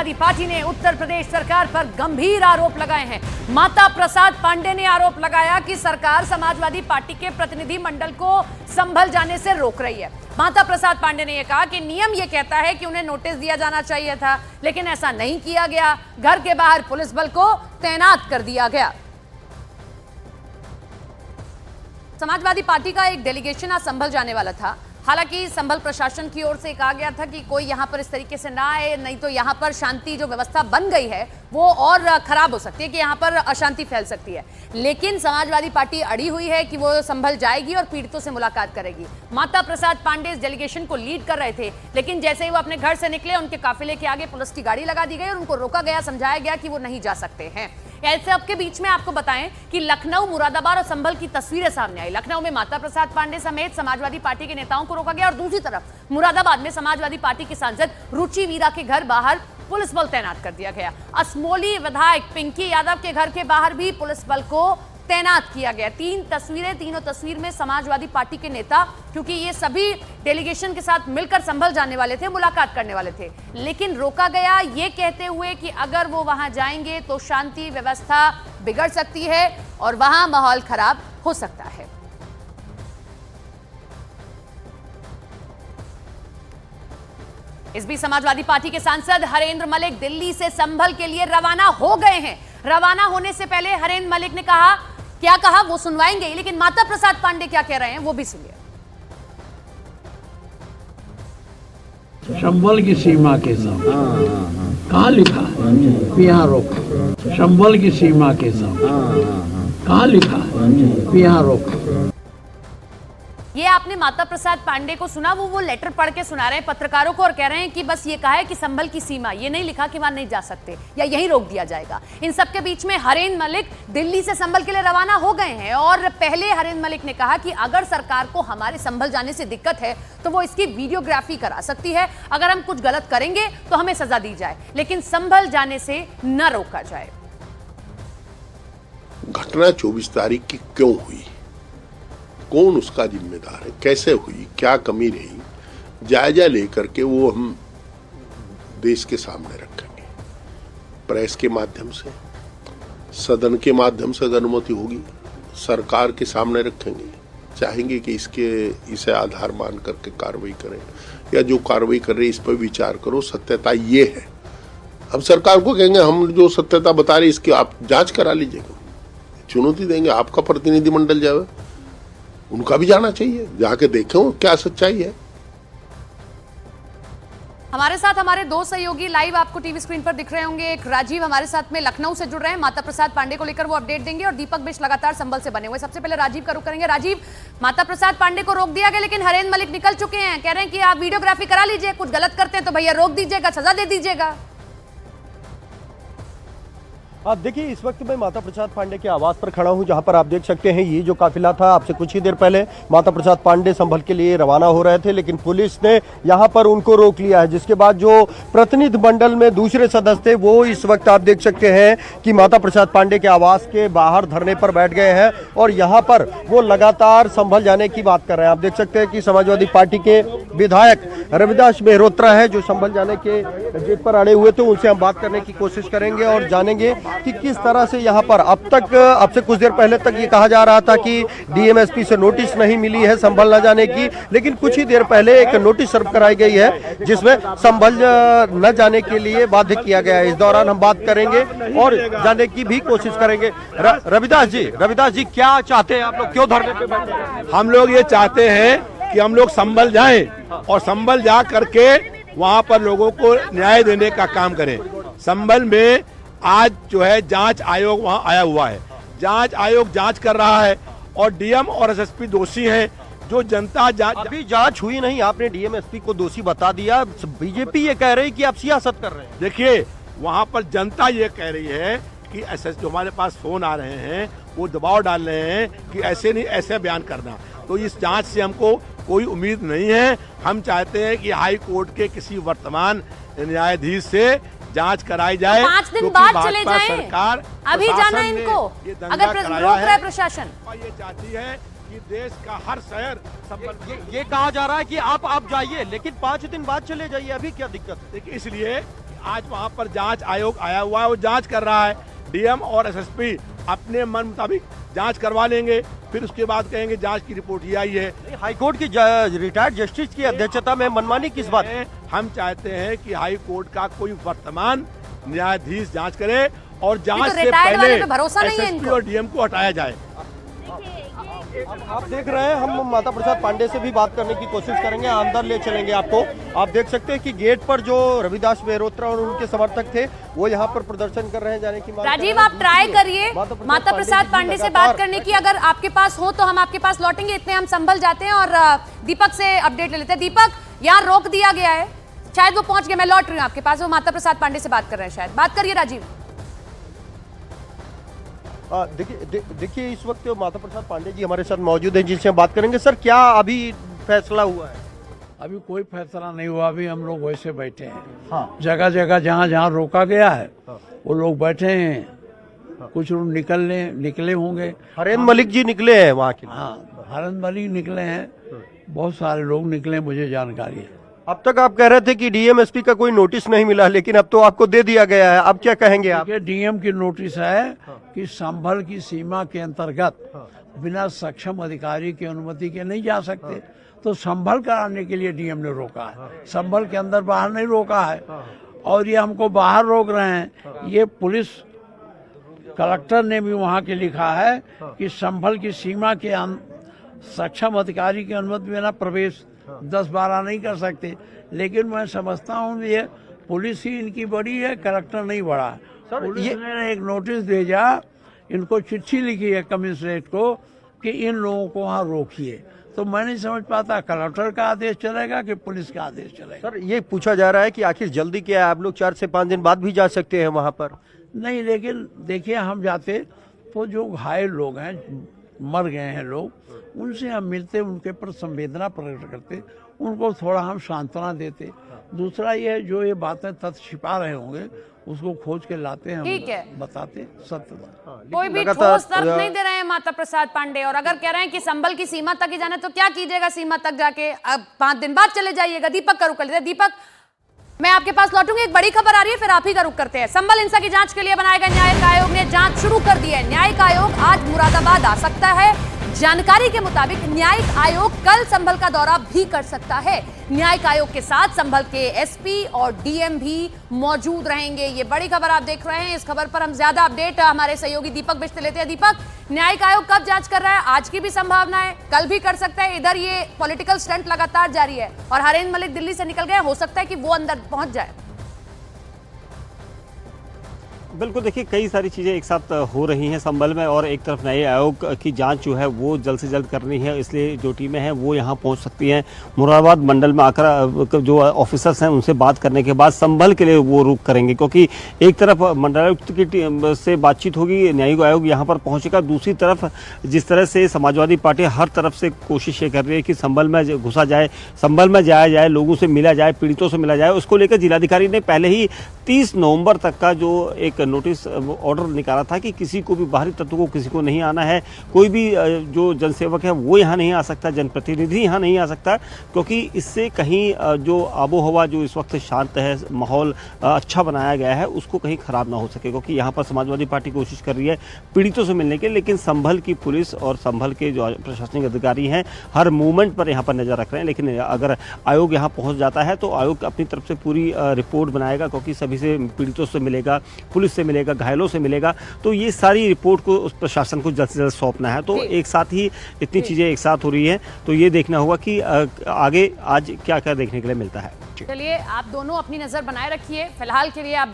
Samajwadi party ने उत्तर प्रदेश सरकार पर गंभीर आरोप लगाए हैं। माता प्रसाद पांडे ने आरोप लगाया कि सरकार समाजवादी पार्टी के प्रतिनिधि मंडल को संभल जाने से रोक रही है। माता प्रसाद पांडे ने यह कहा कि नियम यह कहता है कि उन्हें नोटिस दिया जाना चाहिए था, लेकिन ऐसा नहीं किया गया। घर के बाहर पुलिस बल को तैनात कर दिया गया। समाजवादी पार्टी का एक डेलीगेशन आज संभल जाने वाला था। हालांकि संभल प्रशासन की ओर से कहा गया था कि कोई यहां पर इस तरीके से ना आए, नहीं तो यहां पर शांति जो व्यवस्था बन गई है वो और खराब हो सकती है, कि यहां पर अशांति फैल सकती है। लेकिन समाजवादी पार्टी अड़ी हुई है कि वो संभल जाएगी और पीड़ितों से मुलाकात करेगी। माता प्रसाद पांडे इस डेलीगेशन को लीड कर रहे थे, लेकिन जैसे ही वो अपने घर से निकले, उनके काफिले के आगे पुलिस की गाड़ी लगा दी गई और उनको रोका गया, समझाया गया कि वो नहीं जा सकते हैं। ऐसे सबके बीच में आपको बताएं कि लखनऊ, मुरादाबाद और संभल की तस्वीरें सामने आई। लखनऊ में माता प्रसाद पांडे समेत समाजवादी पार्टी के नेताओं को रोका गया और दूसरी तरफ मुरादाबाद में समाजवादी पार्टी की सांसद रुचि वीरा के घर बाहर पुलिस बल तैनात कर दिया गया। असमोली विधायक पिंकी यादव के घर के बाहर भी पुलिस बल को तैनात किया गया। तीनों तस्वीर में समाजवादी पार्टी के नेता, क्योंकि ये सभी डेलीगेशन के साथ मिलकर संभल जाने वाले थे, मुलाकात करने वाले थे, लेकिन रोका गया ये कहते हुए कि अगर वो वहां जाएंगे तो शांति व्यवस्था बिगड़ सकती है और वहां माहौल खराब हो सकता है। इस बीच समाजवादी पार्टी के सांसद हरेंद्र मलिक दिल्ली से संभल के लिए रवाना हो गए हैं। रवाना होने से पहले हरेंद्र मलिक ने कहा, क्या कहा वो सुनवाएंगे, लेकिन माता प्रसाद पांडे क्या कह रहे हैं वो भी सुनिए। संभल की सीमा के साथ कहाँ लिखा है यहाँ रोक? संभल की सीमा के साथ कहाँ लिखा है यहाँ रोक? ये आपने माता प्रसाद पांडे को सुना, वो लेटर पढ़ के सुना रहे हैं पत्रकारों को और कह रहे हैं कि बस ये कहा है कि संभल की सीमा, ये नहीं लिखा कि वहां नहीं जा सकते या यहीं रोक दिया जाएगा। इन सबके बीच में हरेंद्र मलिक दिल्ली से संभल के लिए रवाना हो गए हैं और पहले हरेंद्र मलिक ने कहा कि अगर सरकार को हमारे संभल जाने से दिक्कत है तो वो इसकी वीडियोग्राफी करा सकती है। अगर हम कुछ गलत करेंगे तो हमें सजा दी जाए, लेकिन संभल जाने से न रोका जाए। घटना 24 तारीख की क्यों हुई, कौन उसका जिम्मेदार है, कैसे हुई, क्या कमी रही, जायजा लेकर के वो हम देश के सामने रखेंगे। प्रेस के माध्यम से, सदन के माध्यम से अगर अनुमति होगी सरकार के सामने रखेंगे। चाहेंगे कि इसे आधार मान करके कार्रवाई करें या जो कार्रवाई कर रहे इस पर विचार करो, सत्यता ये है। अब सरकार को कहेंगे हम जो सत्यता बता रहे इसकी आप जांच करा लीजिएगा, चुनौती देंगे। आपका प्रतिनिधिमंडल जाए, उनका भी जाना चाहिए, जाके देखें क्या सच्चाई है। हमारे साथ हमारे दो सहयोगी लाइव आपको टीवी स्क्रीन पर दिख रहे होंगे। एक राजीव हमारे साथ में लखनऊ से जुड़ रहे हैं, माता प्रसाद पांडे को लेकर वो अपडेट देंगे, और दीपक बिष्ट लगातार संभल से बने हुए। सबसे पहले राजीव का रुख करेंगे। राजीव, माता प्रसाद पांडे को रोक दिया गया, लेकिन हरेंद्र मलिक निकल चुके हैं, कह रहे हैं कि आप वीडियोग्राफी करा लीजिए, कुछ गलत करते हैं तो भैया रोक दीजिएगा, सजा दे दीजिएगा। आप देखिए, इस वक्त मैं माता प्रसाद पांडे के आवास पर खड़ा हूं, जहां पर आप देख सकते हैं ये जो काफिला था, आपसे कुछ ही देर पहले माता प्रसाद पांडे संभल के लिए रवाना हो रहे थे, लेकिन पुलिस ने यहां पर उनको रोक लिया है। जिसके बाद जो प्रतिनिधि मंडल में दूसरे सदस्य थे वो इस वक्त आप देख सकते हैं कि माता प्रसाद पांडे के आवास के बाहर धरने पर बैठ गए हैं और यहाँ पर वो लगातार संभल जाने की बात कर रहे हैं। आप देख सकते हैं कि समाजवादी पार्टी के विधायक रविदास मेहरोत्रा है जो संभल जाने के जिद पर अड़े हुए थे, उनसे हम बात करने की कोशिश करेंगे और जानेंगे कि किस तरह से यहाँ पर अब से कुछ देर पहले तक ये कहा जा रहा था कि डीएमएसपी से नोटिस नहीं मिली है संभल न जाने की, लेकिन कुछ ही देर पहले एक नोटिस सर्व कराई गई है जिसमें संभल न जाने के लिए बाध्य किया गया है। इस दौरान हम बात करेंगे और जानने की भी कोशिश करेंगे। रविदास जी क्या चाहते हैं आप लोग, क्यों धरने पे बैठे हैं? हम लोग ये चाहते हैं कि हम लोग संभल जाएं और संभल जा करके वहाँ पर लोगों को न्याय देने का काम करें। संभल में आज जो है जांच आयोग वहाँ आया हुआ है, जांच आयोग जांच कर रहा है और डीएम और एसएसपी दोषी हैं। जो जनता अभी जांच हुई नहीं, आपने डीएम-एसपी को दोषी बता दिया, बीजेपी ये कह रही कि आप सियासत कर रहे हैं। देखिए, वहाँ पर जनता ये कह रही है कि जो हमारे पास फोन आ रहे हैं वो दबाव डाल रहे हैं कि ऐसे नहीं, ऐसे बयान करना। तो इस जांच से हमको कोई उम्मीद नहीं है। हम चाहते हैं कि हाई कोर्ट के किसी वर्तमान न्यायाधीश से जांच कराई जाए। 5 दिन बाद चले जाएं। सरकार अभी जाना इनको, अगर रोक रहा है प्रशासन। ये चाहती है कि देश का हर शहर ये कहा जा रहा है कि आप जाइए, लेकिन 5 दिन बाद चले जाइए, अभी क्या दिक्कत है? देखिए, इसलिए आज वहाँ पर जांच आयोग आया हुआ है, वो जांच कर रहा है। डीएम और एसएसपी अपने मन मुताबिक जांच करवा लेंगे, फिर उसके बाद कहेंगे जांच की रिपोर्ट ये आई है। हाईकोर्ट की रिटायर्ड जस्टिस की अध्यक्षता में मनमानी किस बात है? हम चाहते हैं कि हाई कोर्ट का कोई वर्तमान न्यायाधीश जांच करे और जांच से रिटायर्ड वाले पहले पे भरोसा नहीं है एसएसपी इनको। और डीएम को हटाया जाए। आप देख रहे हैं, हम माता प्रसाद पांडे से भी बात करने की कोशिश करेंगे, अंदर ले चलेंगे आपको। आप देख सकते हैं कि गेट पर जो रविदास मेहरोत्रा और उनके समर्थक थे वो यहाँ पर प्रदर्शन कर रहे हैं, जाने की मांग कर रहे राजीव हैं। आप ट्राई करिए माता प्रसाद जी पांडे से लगातार बात करने की, अगर आपके पास हो तो हम आपके पास लौटेंगे, इतने हम संभल जाते हैं और दीपक से अपडेट ले लेते हैं। दीपक, यहाँ रोक दिया गया है, शायद वो पहुंच गए, मैं लौट रही हूँ आपके पास, वो माता प्रसाद पांडे से बात कर रहे हैं, शायद बात करिए राजीव। देखिए इस वक्त माता प्रसाद पांडे जी हमारे साथ मौजूद हैं, जिनसे हम बात करेंगे। सर, क्या अभी फैसला हुआ है? अभी कोई फैसला नहीं हुआ, अभी हम लोग वैसे बैठे हैं। हाँ। जगह जगह जहाँ जहाँ रोका गया है वो लोग बैठे हैं, कुछ लोग निकले होंगे। हरेन मलिक जी निकले हैं वहाँ के। हाँ, हरन मलिक निकले हैं, बहुत सारे लोग निकले, मुझे जानकारी है। अब तक आप कह रहे थे कि डीएम एसपी का कोई नोटिस नहीं मिला, लेकिन अब तो आपको दे दिया गया है, अब क्या कहेंगे आप? डीएम की नोटिस है कि संभल की सीमा के अंतर्गत बिना सक्षम अधिकारी की अनुमति के नहीं जा सकते, तो संभल कराने के लिए डीएम ने रोका है, संभल के अंदर बाहर नहीं रोका है। और ये हमको बाहर रोक रहे हैं, ये पुलिस कलेक्टर ने भी वहाँ के लिखा है कि संभल की सीमा के सक्षम अधिकारी की अनुमति बिना प्रवेश 10-12 नहीं कर सकते। लेकिन मैं समझता हूँ ये पुलिस ही इनकी बड़ी है, कलेक्टर नहीं बड़ा है। पुलिस ने एक नोटिस भेजा, इनको चिट्ठी लिखी है कमिश्नरेट को कि इन लोगों को वहाँ रोकिए, तो मैं नहीं समझ पाता कलेक्टर का आदेश चलेगा कि पुलिस का आदेश चलेगा। सर, ये पूछा जा रहा है कि आखिर जल्दी क्या है, आप लोग 4 से 5 दिन बाद भी जा सकते हैं वहाँ पर। नहीं, लेकिन देखिए हम जाते तो जो घायल लोग हैं, मर गए हैं लोग, उनसे हम मिलते, उनके पर संवेदना प्रकट करते, उनको थोड़ा हम सांत्वना देते। दूसरा ये जो ये बातें तथ्य छिपा रहे होंगे उसको खोज के लाते हैं, ठीक है, बताते सत्य। कोई भी ठोस तर्क नहीं दे रहे हैं माता प्रसाद पांडे, और अगर कह रहे हैं कि संभल की सीमा तक ही जाना तो क्या कीजिएगा सीमा तक जाके? अब 5 दिन बाद चले जाइएगा। दीपक का रुख कर लेते हैं। दीपक, मैं आपके पास लौटूंगी, एक बड़ी खबर आ रही है, फिर आप ही का रुख करते हैं। संभल हिंसा की जांच के लिए बनाए गए न्यायिक आयोग ने जांच शुरू कर दी है। न्यायिक आयोग आज मुरादाबाद आ सकता है। जानकारी के मुताबिक न्यायिक आयोग कल संभल का दौरा भी कर सकता है। न्यायिक आयोग के साथ संभल के एसपी और डीएम भी मौजूद रहेंगे। ये बड़ी खबर आप देख रहे हैं। इस खबर पर हम ज्यादा अपडेट हमारे सहयोगी दीपक बिश्त लेते हैं। दीपक, न्यायिक आयोग कब जांच कर रहा है? आज की भी संभावना है, कल भी कर सकता है। इधर ये पॉलिटिकल स्टंट लगातार जारी है और हरेन मलिक दिल्ली से निकल गए, हो सकता है कि वो अंदर पहुंच जाए। बिल्कुल, देखिए कई सारी चीज़ें एक साथ हो रही हैं संभल में, और एक तरफ नए आयोग की जांच जो है वो जल्द से जल्द करनी है, इसलिए जो टीमें हैं वो यहाँ पहुँच सकती हैं। मुरादाबाद मंडल में आकर जो ऑफिसर्स हैं उनसे बात करने के बाद संभल के लिए वो रुख करेंगे, क्योंकि एक तरफ मंडलायुक्त की टीम से बातचीत होगी, न्यायिक आयोग यहाँ पर पहुँचेगा। दूसरी तरफ जिस तरह से समाजवादी पार्टी हर तरफ से कोशिश ये कर रही है कि संभल में घुसा जाए, संभल में जाया जाए, लोगों से मिला जाए, पीड़ितों से मिला जाए, उसको लेकर जिलाधिकारी ने पहले ही 30 नवंबर तक का जो एक नोटिस ऑर्डर निकाला था कि किसी को भी बाहरी तत्व को किसी को नहीं आना है, कोई भी जो जनसेवक है वो यहाँ नहीं आ सकता, जनप्रतिनिधि यहाँ नहीं आ सकता, क्योंकि इससे कहीं जो आबो हवा जो इस वक्त शांत है, माहौल अच्छा बनाया गया है, उसको कहीं खराब ना हो सके। क्योंकि यहाँ पर समाजवादी पार्टी कोशिश कर रही है पीड़ितों से मिलने के, लेकिन संभल की पुलिस और संभल के जो प्रशासनिक अधिकारी हैं हर मूवमेंट पर यहाँ पर नजर रख रहे हैं। लेकिन अगर आयोग यहाँ पहुँच जाता है तो आयोग अपनी तरफ से पूरी रिपोर्ट बनाएगा, क्योंकि सभी से पीड़ितों से मिलेगा, पुलिस से मिलेगा, घायलों से मिलेगा, तो ये सारी रिपोर्ट को उस प्रशासन को जल्द से जल्द सौंपना है। तो एक साथ ही इतनी चीजें एक साथ हो रही हैं, तो ये देखना होगा कि आगे आज क्या क्या देखने के लिए मिलता है। चलिए, आप दोनों अपनी नजर बनाए रखिए, फिलहाल के लिए आप